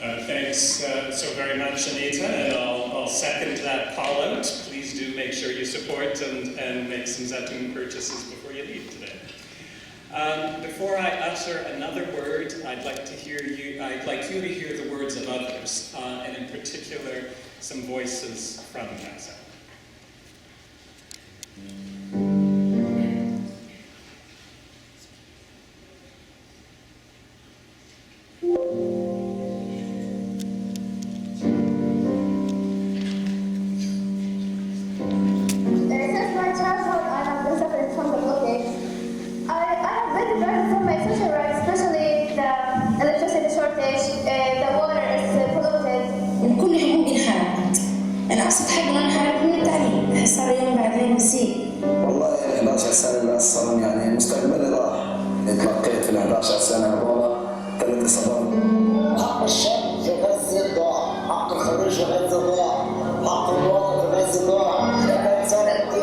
Thanks so very much, Anita, and I'll second that call out. Please do make sure you support and make some Zaytun purchases before you leave today. Before I utter another word, I'd like you to hear the words of others, and in particular, some voices from Gaza. والله 11 سنة الناس صاروا يعني مستقبلي راح. اتلقيت في ال 11 سنة هذول 3 إصابات. حق الشاب في غزة ضاع، حق الخروج في غزة ضاع، حق المواطن في غزة ضاع. الإنسان أنت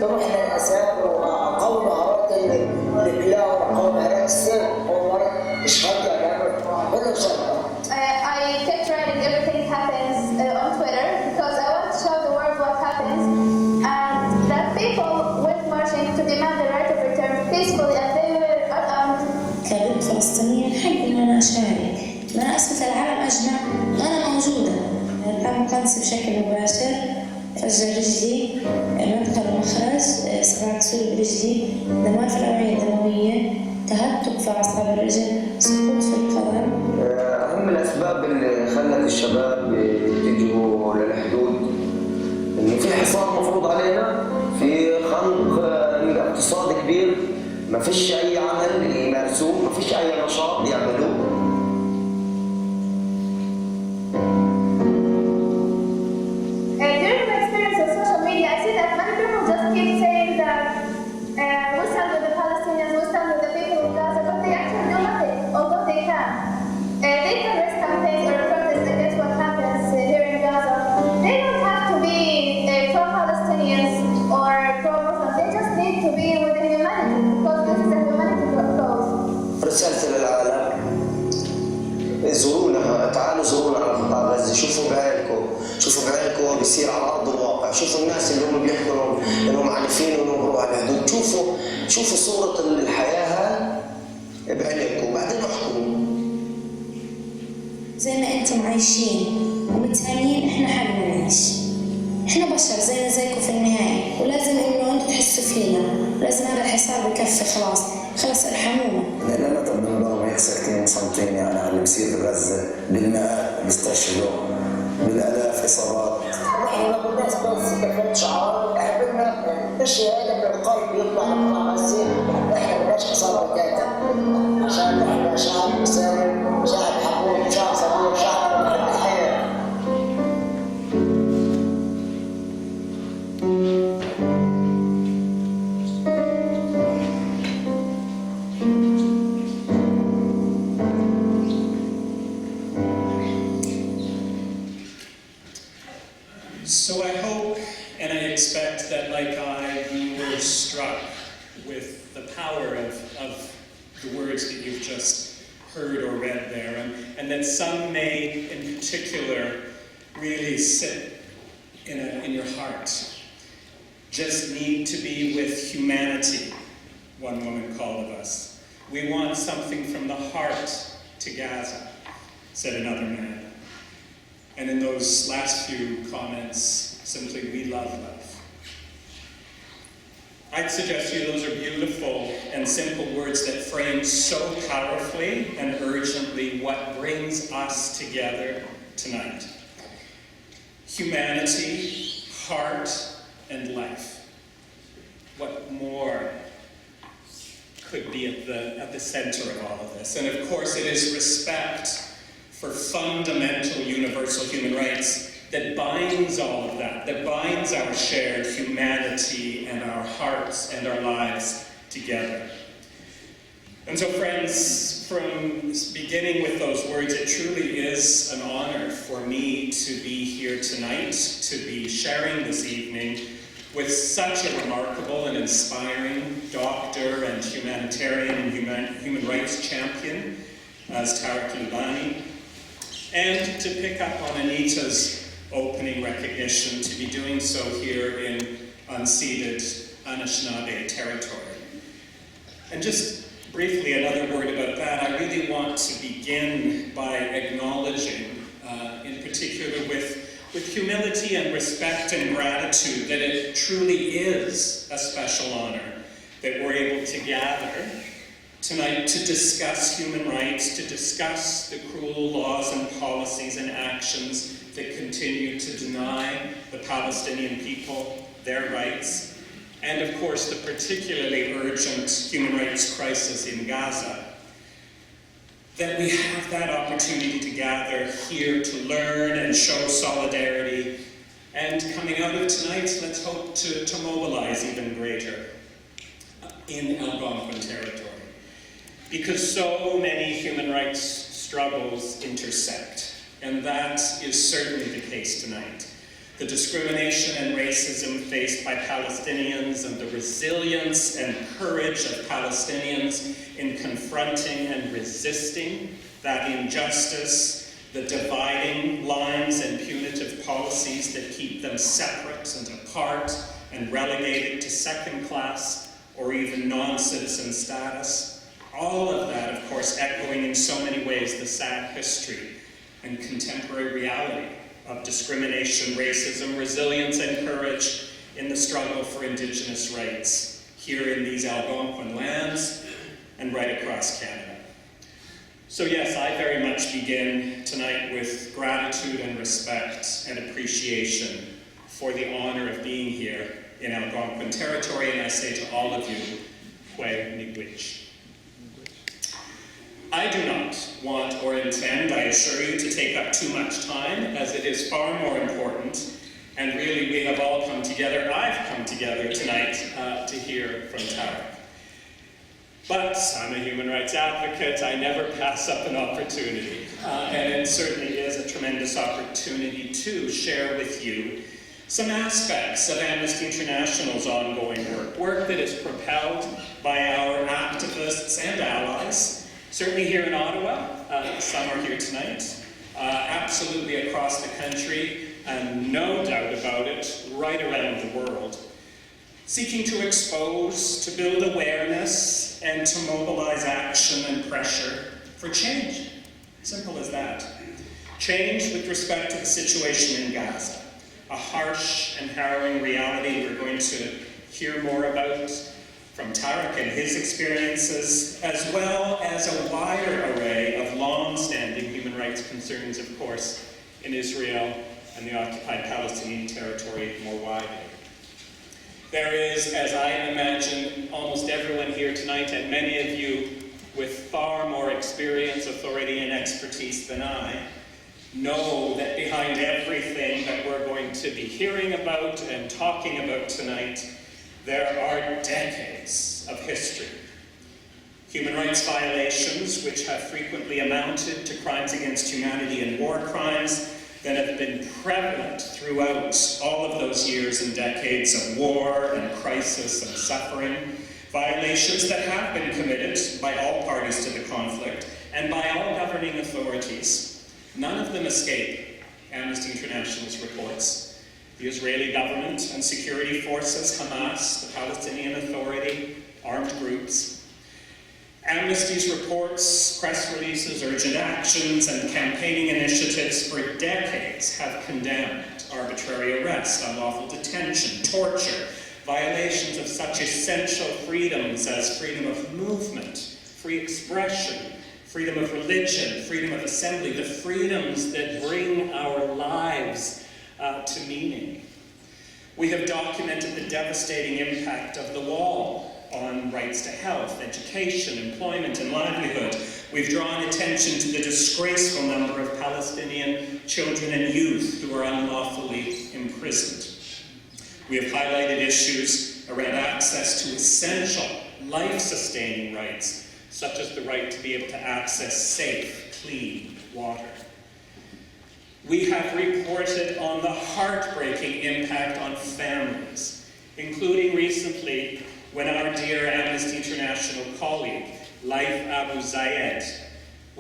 تروح للأسباب وقوم عرض الكلاء وقوم عرض السر ومرض إشهاد يعني كله شغال. I kept writing everything happens on Twitter because I want to show the world what happens, and that people went marching to demand the right of return peacefully, and they were unarmed. كبنت فلسطينية نحب إن أنا أشارك، أنا أثبت العالم أجمع وأنا موجودة. الآن قنص بشكل مباشر، فجر رجلي، منطقة المخرج، صراع سوري برجلي، دمار في الأوعية الدموية، تهتك في أعصاب الرجل، سقوط في القدم. أهم الأسباب اللي خلت الشباب يتجهوا للحدود إنه في حصار مفروض علينا، في خنق اقتصادي كبير، ما فيش أي عمل يمارسوه، ما فيش أي نشاط يعملوه. During my experience on social media, I see that many people just keep saying that we stand with the Palestinians, we stand with the people of Gaza, but they actually do nothing, although they can. They can raise campaigns or protest against what happens here in Gaza. They don't have to be pro-Palestinians or pro-Muslims. They just need to be with the humanity, because this is a humanity cause. رسالة للعالم زورونا، تعالوا زورونا على قطاع غزة، شوفوا بعينكم بيصير على أرض الواقع، شوفوا الناس اللي هم بيحكوا إنهم عنيفين وإنهم بيروحوا على الحدود، شوفوا صورة الحياة بعينكم وبعدين احكموا. زي ما أنتم عايشين ومتهانين إحنا حابين نعيش. إحنا بشر زينا زيكم في النهاية، ولازم إنه أنتم تحسوا فينا، لازم هذا الحساب يكفي خلاص ارحمونا. لأننا طب بنضل هيك ساكتين صامتين يعني على اللي بيصير بغزة، بالمئات بيستشهدوا، بالآلاف إصابات. نحن لما الناس بس كفت شعار احنا بدنا الشهادة من القلب يطلع لقطاع غزة، احنا بدناش إصابة جاتا عشان احنا شعب مسالم، شعب حقوق، شعب صبور، شعب محب الحياة. So I hope and I expect that, like I, you were struck with the power of the words that you've just heard or read there, and that some may, in particular, really sit in your heart. Just need to be with humanity, one woman called of us. We want something from the heart to Gaza, said another man. And in those last few comments, simply, we love life. I'd suggest to you those are beautiful and simple words that frame so powerfully and urgently what brings us together tonight. Humanity, heart, and life. What more could be at the center of all of this? And of course, it is respect for fundamental universal human rights that binds all of that binds our shared humanity and our hearts and our lives together. And so, friends, from beginning with those words, it truly is an honor for me to be here tonight, to be sharing this evening with such a remarkable and inspiring doctor and humanitarian and human rights champion as Tarek Loubani. and to pick up on Anita's opening recognition, to be doing so here in unceded Anishinaabe territory. And just briefly, another word about that. I really want to begin by acknowledging, in particular with humility and respect and gratitude, that it truly is a special honor that we're able to gather tonight to discuss human rights, to discuss the cruel laws and policies and actions that continue to deny the Palestinian people their rights, and of course the particularly urgent human rights crisis in Gaza. That we have that opportunity to gather here to learn and show solidarity, and coming out of tonight, let's hope to mobilize even greater in Algonquin territory. Because so many human rights struggles intersect, and that is certainly the case tonight. The discrimination and racism faced by Palestinians and the resilience and courage of Palestinians in confronting and resisting that injustice, the dividing lines and punitive policies that keep them separate and apart and relegated to second-class or even non-citizen status. All of that, of course, echoing in so many ways the sad history and contemporary reality of discrimination, racism, resilience, and courage in the struggle for Indigenous rights here in these Algonquin lands and right across Canada. So yes, I very much begin tonight with gratitude and respect and appreciation for the honor of being here in Algonquin territory, and I say to all of you, Hwe Miigwech. I do not want or intend, I assure you, to take up too much time, as it is far more important, and really we have all come together, I've come together tonight to hear from Tarek. But I'm a human rights advocate, I never pass up an opportunity, and it certainly is a tremendous opportunity to share with you some aspects of Amnesty International's ongoing work that is propelled by our activists and allies, certainly here in Ottawa, some are here tonight, absolutely across the country, and no doubt about it, right around the world, seeking to expose, to build awareness, and to mobilize action and pressure for change. Simple as that. Change with respect to the situation in Gaza, a harsh and harrowing reality we're going to hear more about from Tarek and his experiences, as well as a wider array of long-standing human rights concerns, of course, in Israel and the occupied Palestinian territory more widely. There is, as I imagine, almost everyone here tonight, and many of you with far more experience, authority, and expertise than I, know that behind everything that we're going to be hearing about and talking about tonight, there are decades of history. Human rights violations, which have frequently amounted to crimes against humanity and war crimes, that have been prevalent throughout all of those years and decades of war and crisis and suffering. Violations that have been committed by all parties to the conflict and by all governing authorities. None of them escape Amnesty International's reports. The Israeli government and security forces, Hamas, the Palestinian Authority, armed groups. Amnesty's reports, press releases, urgent actions, and campaigning initiatives for decades have condemned arbitrary arrest, unlawful detention, torture, violations of such essential freedoms as freedom of movement, free expression, freedom of religion, freedom of assembly, the freedoms that bring our lives to meaning. We have documented the devastating impact of the wall on rights to health, education, employment, and livelihood. We've drawn attention to the disgraceful number of Palestinian children and youth who are unlawfully imprisoned. We have highlighted issues around access to essential, life-sustaining rights, such as the right to be able to access safe, clean water. We have reported on the heartbreaking impact on families, including recently when our dear Amnesty International colleague, Laif Abu Zayed,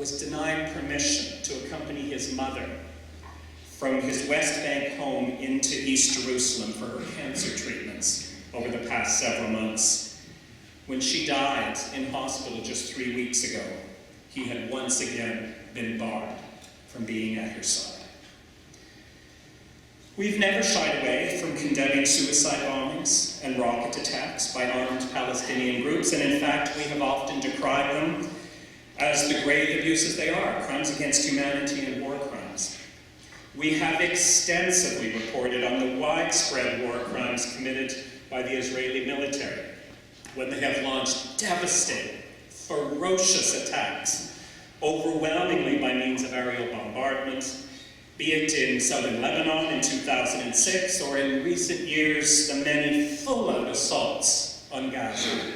was denied permission to accompany his mother from his West Bank home into East Jerusalem for her cancer treatments over the past several months. When she died in hospital just 3 weeks ago, he had once again been barred from being at her side. We've never shied away from condemning suicide bombings and rocket attacks by armed Palestinian groups, and in fact, we have often decried them as the grave abuses they are, crimes against humanity and war crimes. We have extensively reported on the widespread war crimes committed by the Israeli military when they have launched devastating, ferocious attacks, overwhelmingly by means of aerial bombardment, be it in southern Lebanon in 2006, or in recent years, the many full-out assaults on Gaza.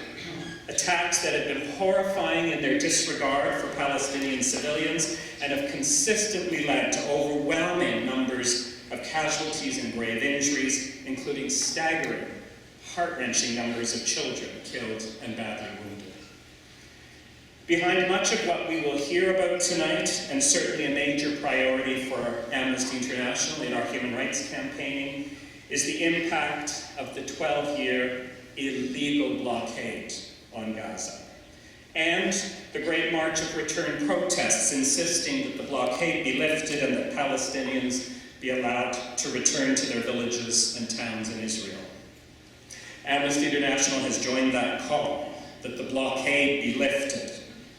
Attacks that have been horrifying in their disregard for Palestinian civilians and have consistently led to overwhelming numbers of casualties and grave injuries, including staggering, heart-wrenching numbers of children killed and badly wounded. Behind much of what we will hear about tonight, and certainly a major priority for Amnesty International in our human rights campaigning, is the impact of the 12-year illegal blockade on Gaza, and the Great March of Return protests insisting that the blockade be lifted and that Palestinians be allowed to return to their villages and towns in Israel. Amnesty International has joined that call, that the blockade be lifted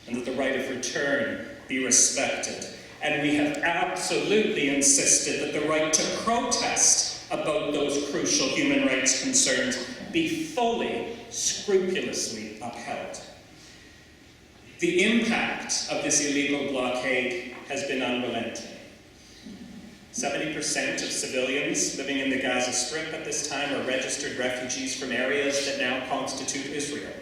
and that the right of return be respected. And we have absolutely insisted that the right to protest about those crucial human rights concerns be fully, scrupulously upheld. The impact of this illegal blockade has been unrelenting. 70% of civilians living in the Gaza Strip at this time are registered refugees from areas that now constitute Israel.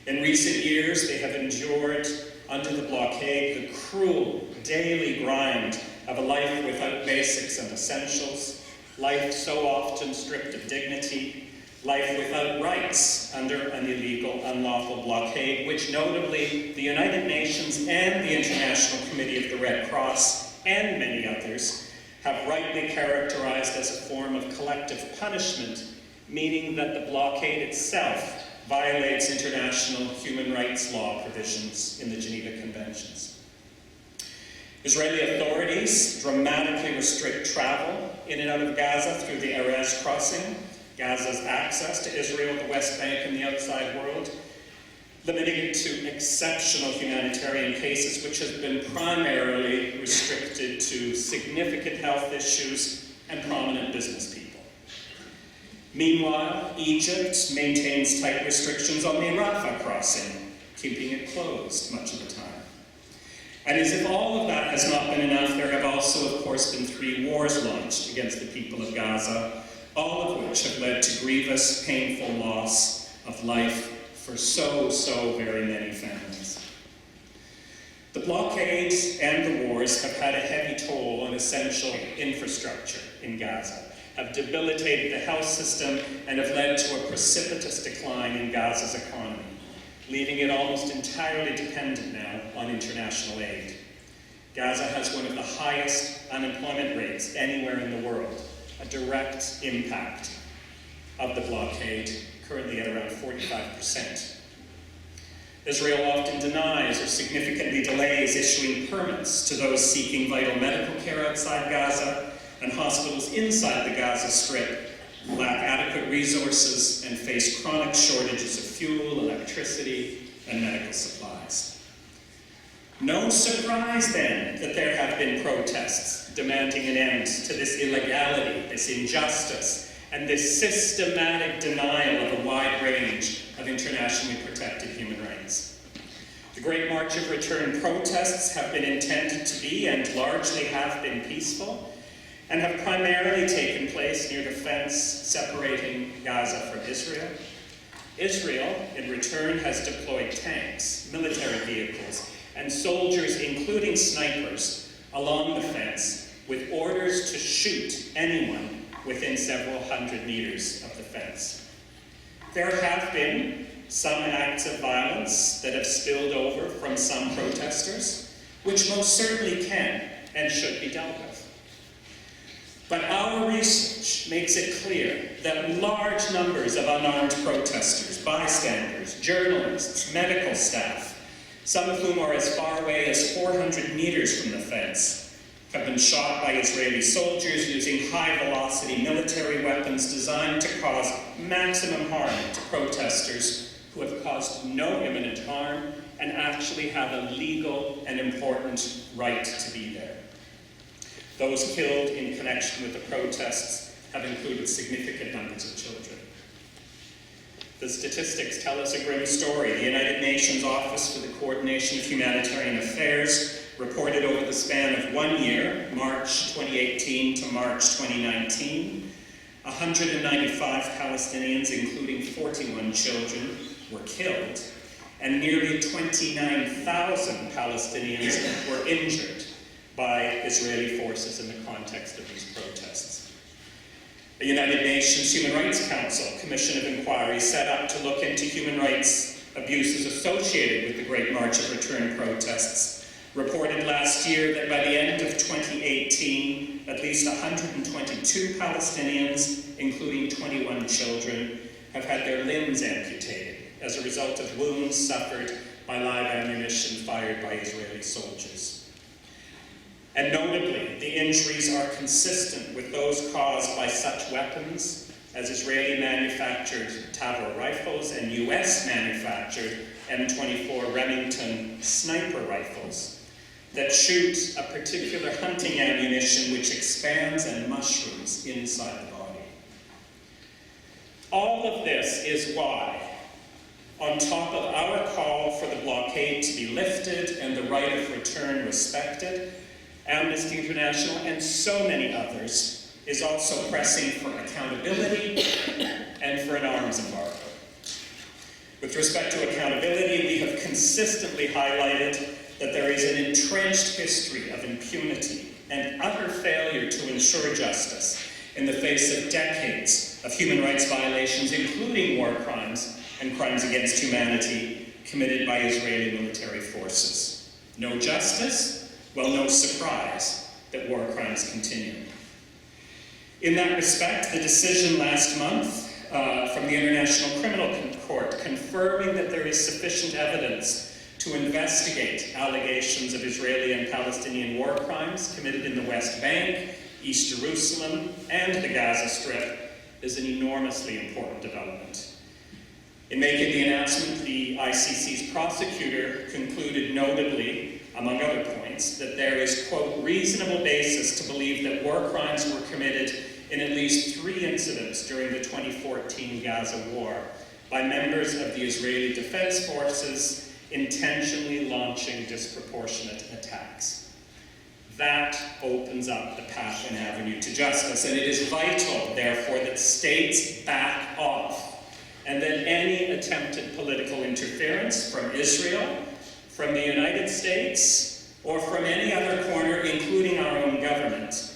In recent years, they have endured, under the blockade, the cruel daily grind of a life without basics and essentials, life so often stripped of dignity, life without rights under an illegal, unlawful blockade, which notably the United Nations and the International Committee of the Red Cross and many others have rightly characterized as a form of collective punishment, meaning that the blockade itself violates international human rights law provisions in the Geneva Conventions. Israeli authorities dramatically restrict travel in and out of Gaza through the Erez crossing, Gaza's access to Israel, the West Bank, and the outside world, limiting it to exceptional humanitarian cases, which has been primarily restricted to significant health issues and prominent business people. Meanwhile, Egypt maintains tight restrictions on the Rafah crossing, keeping it closed much of the time. And as if all of that has not been enough, there have also, of course, been 3 wars launched against the people of Gaza, all of which have led to grievous, painful loss of life for so very many families. The blockade and the wars have had a heavy toll on essential infrastructure in Gaza, have debilitated the health system, and have led to a precipitous decline in Gaza's economy, leaving it almost entirely dependent now on international aid. Gaza has one of the highest unemployment rates anywhere in the world, a direct impact of the blockade, currently at around 45%. Israel often denies or significantly delays issuing permits to those seeking vital medical care outside Gaza, and hospitals inside the Gaza Strip lack adequate resources and face chronic shortages of fuel, electricity, and medical supplies. No surprise then that there have been protests demanding an end to this illegality, this injustice, and this systematic denial of a wide range of internationally protected human rights. The Great March of Return protests have been intended to be, and largely have been, peaceful, and have primarily taken place near the fence separating Gaza from Israel. Israel, in return, has deployed tanks, military vehicles, and soldiers, including snipers, along the fence, with orders to shoot anyone within several hundred meters of the fence. There have been some acts of violence that have spilled over from some protesters, which most certainly can and should be dealt with. But our research makes it clear that large numbers of unarmed protesters, bystanders, journalists, medical staff, some of whom are as far away as 400 meters from the fence, have been shot by Israeli soldiers using high-velocity military weapons designed to cause maximum harm to protesters who have caused no imminent harm and actually have a legal and important right to be there. Those killed in connection with the protests have included significant numbers of children. The statistics tell us a grim story. The United Nations Office for the Coordination of Humanitarian Affairs reported over the span of 1 year, March 2018 to March 2019, 195 Palestinians, including 41 children, were killed, and nearly 29,000 Palestinians were injured by Israeli forces in the context of these protests. The United Nations Human Rights Council Commission of Inquiry set up to look into human rights abuses associated with the Great March of Return protests reported last year that by the end of 2018, at least 122 Palestinians, including 21 children, have had their limbs amputated as a result of wounds suffered by live ammunition fired by Israeli soldiers. And notably, the injuries are consistent with those caused by such weapons as Israeli-manufactured Tavor rifles and US-manufactured M24 Remington sniper rifles that shoot a particular hunting ammunition which expands and mushrooms inside the body. All of this is why, on top of our call for the blockade to be lifted and the right of return respected, Amnesty International and so many others is also pressing for accountability and for an arms embargo. With respect to accountability, we have consistently highlighted that there is an entrenched history of impunity and utter failure to ensure justice in the face of decades of human rights violations, including war crimes and crimes against humanity committed by Israeli military forces. No justice? Well, no surprise that war crimes continue. In that respect, the decision last month from the International Criminal Court confirming that there is sufficient evidence to investigate allegations of Israeli and Palestinian war crimes committed in the West Bank, East Jerusalem, and the Gaza Strip is an enormously important development. In making the announcement, the ICC's prosecutor concluded notably, among other points, that there is, quote, reasonable basis to believe that war crimes were committed in at least 3 incidents during the 2014 Gaza war by members of the Israeli Defense Forces intentionally launching disproportionate attacks. That opens up the path and avenue to justice, and it is vital, therefore, that states back off and that any attempted political interference from Israel, from the United States, or from any other corner, including our own government,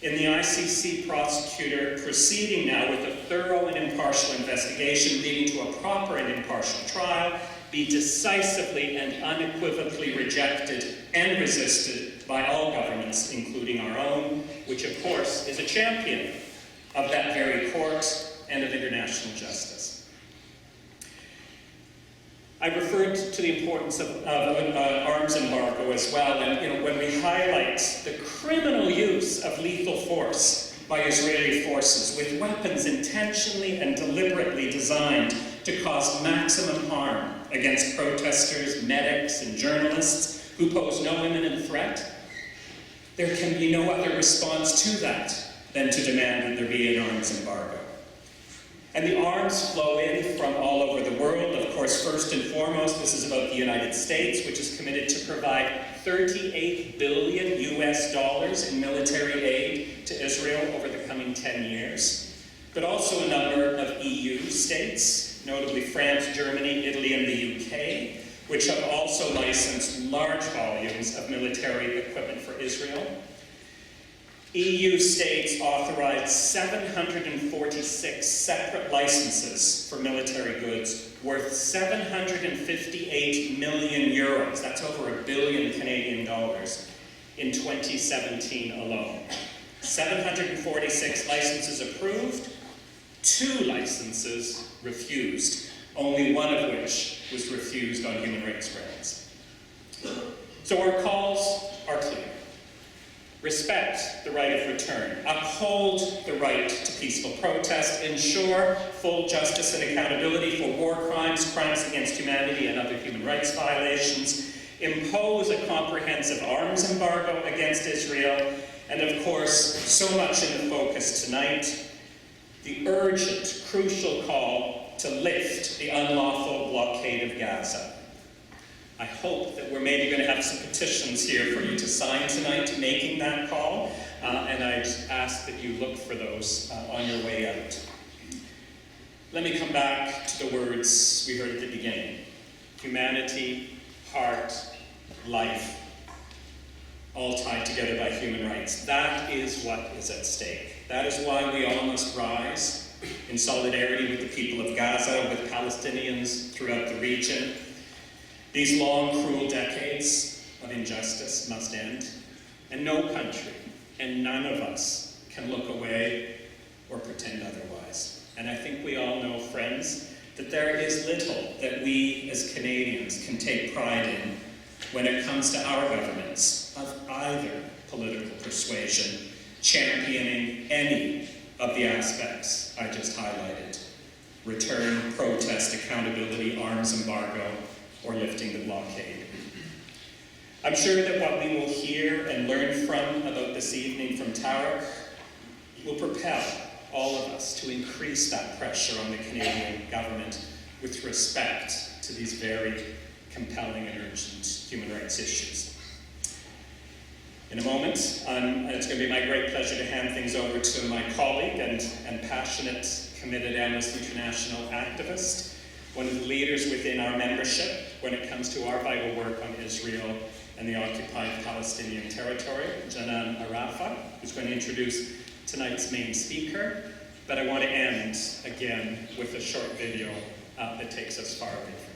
in the ICC prosecutor proceeding now with a thorough and impartial investigation leading to a proper and impartial trial, be decisively and unequivocally rejected and resisted by all governments, including our own, which of course is a champion of that very court and of international justice. I referred to the importance of arms embargo as well, and when we highlight the criminal use of lethal force by Israeli forces with weapons intentionally and deliberately designed to cause maximum harm against protesters, medics, and journalists who pose no imminent threat, there can be no other response to that than to demand that there be an arms embargo. And the arms flow in from all over the world. Of course, first and foremost, this is about the United States, which is committed to provide $38 billion in military aid to Israel over the coming 10 years. But also a number of EU states, notably France, Germany, Italy, and the UK, which have also licensed large volumes of military equipment for Israel. EU states authorized 746 separate licenses for military goods worth 758 million euros. That's over $1 billion Canadian dollars in 2017 alone. 746 licenses approved, 2 licenses refused, only one of which was refused on human rights grounds. So our calls are clear. Respect the right of return, uphold the right to peaceful protest, ensure full justice and accountability for war crimes, crimes against humanity and other human rights violations, impose a comprehensive arms embargo against Israel, and of course, so much in the focus tonight, the urgent, crucial call to lift the unlawful blockade of Gaza. I hope that we're maybe going to have some petitions here for you to sign tonight making that call, and I'd ask that you look for those on your way out. Let me come back to the words we heard at the beginning. Humanity, heart, life, all tied together by human rights. That is what is at stake. That is why we all must rise in solidarity with the people of Gaza, with Palestinians throughout the region. These long, cruel decades of injustice must end, and no country and none of us can look away or pretend otherwise. And I think we all know, friends, that there is little that we as Canadians can take pride in when it comes to our governments of either political persuasion championing any of the aspects I just highlighted: return, protest, accountability, arms embargo, or lifting the blockade. I'm sure that what we will hear and learn from about this evening from Tarek will propel all of us to increase that pressure on the Canadian government with respect to these very compelling and urgent human rights issues. In a moment, it's going to be my great pleasure to hand things over to my colleague and passionate, committed Amnesty International activist, one of the leaders within our membership when it comes to our vital work on Israel and the occupied Palestinian territory, Janan Arafa, who's going to introduce tonight's main speaker. But I want to end again with a short video that takes us far away from